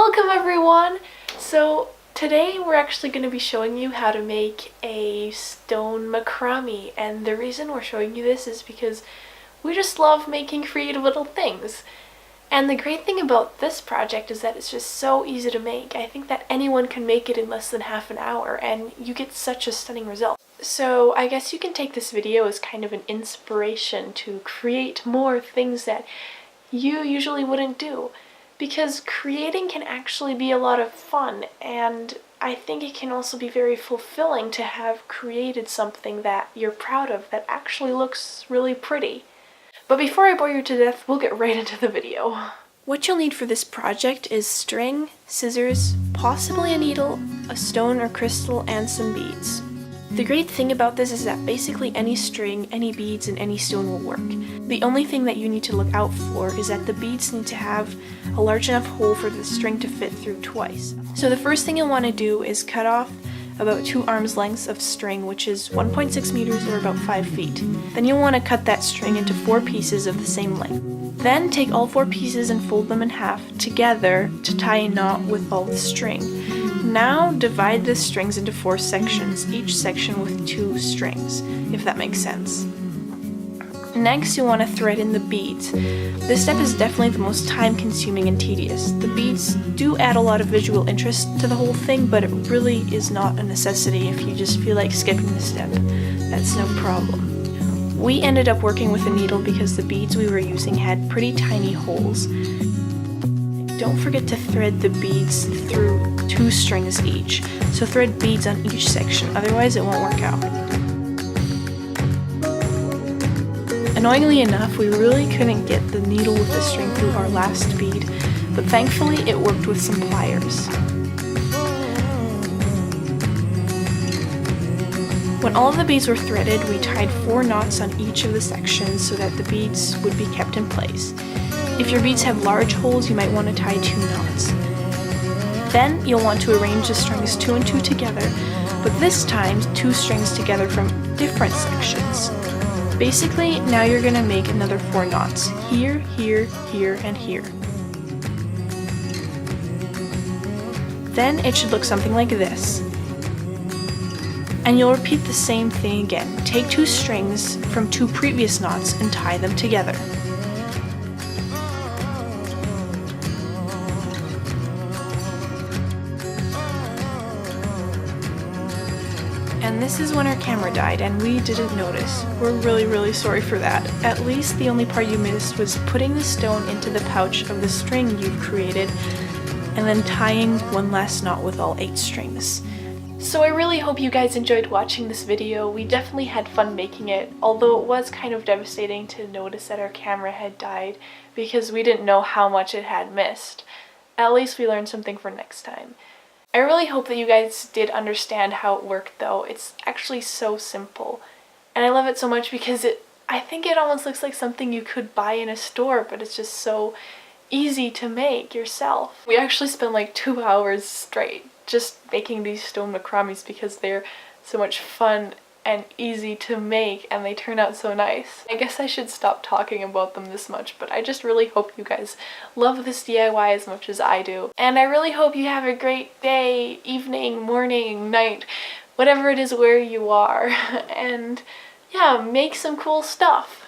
Welcome everyone! So today we're actually going to be showing you how to make a stone macrame, and the reason we're showing you this is because we just love making creative little things. And the great thing about this project is that it's just so easy to make. I think that anyone can make it in less than half an hour and you get such a stunning result. So I guess you can take this video as kind of an inspiration to create more things that you usually wouldn't do. Because creating can actually be a lot of fun, and I think it can also be very fulfilling to have created something that you're proud of that actually looks really pretty. But before I bore you to death, we'll get right into the video. What you'll need for this project is string, scissors, possibly a needle, a stone or crystal, and some beads. The great thing about this is that basically any string, any beads, and any stone will work. The only thing that you need to look out for is that the beads need to have a large enough hole for the string to fit through twice. So the first thing you'll want to do is cut off about 2 arms lengths of string, which is 1.6 meters or about 5 feet. Then you'll want to cut that string into 4 pieces of the same length. Then take all 4 pieces and fold them in half together to tie a knot with all the string. Now divide the strings into 4 sections, each section with 2 strings, if that makes sense. Next, you'll want to thread in the beads. This step is definitely the most time-consuming and tedious. The beads do add a lot of visual interest to the whole thing, but it really is not a necessity if you just feel like skipping the step. That's no problem. We ended up working with a needle because the beads we were using had pretty tiny holes. Don't forget to thread the beads through 2 strings each, so thread beads on each section, otherwise it won't work out. Annoyingly enough, we really couldn't get the needle with the string through our last bead, but thankfully it worked with some pliers. When all of the beads were threaded, we tied 4 knots on each of the sections so that the beads would be kept in place. If your beads have large holes, you might want to tie 2 knots. Then you'll want to arrange the strings 2 and 2 together, but this time 2 strings together from different sections. Basically, now you're going to make another 4 knots, here, here, here, and here. Then it should look something like this. And you'll repeat the same thing again. Take 2 strings from 2 previous knots and tie them together. And this is when our camera died and we didn't notice. We're really sorry for that. At least the only part you missed was putting the stone into the pouch of the string you've created and then tying 1 last knot with all 8 strings. So I really hope you guys enjoyed watching this video. We definitely had fun making it, although it was kind of devastating to notice that our camera had died because we didn't know how much it had missed. At least we learned something for next time. I really hope that you guys did understand how it worked though. It's actually so simple. And I love it so much because I think it almost looks like something you could buy in a store, but it's just so easy to make yourself. We actually spent like 2 hours straight just making these stone macrames because they're so much fun and easy to make and they turn out so nice. I guess I should stop talking about them this much, but I just really hope you guys love this DIY as much as I do. And I really hope you have a great day, evening, morning, night, whatever it is where you are. And yeah, make some cool stuff.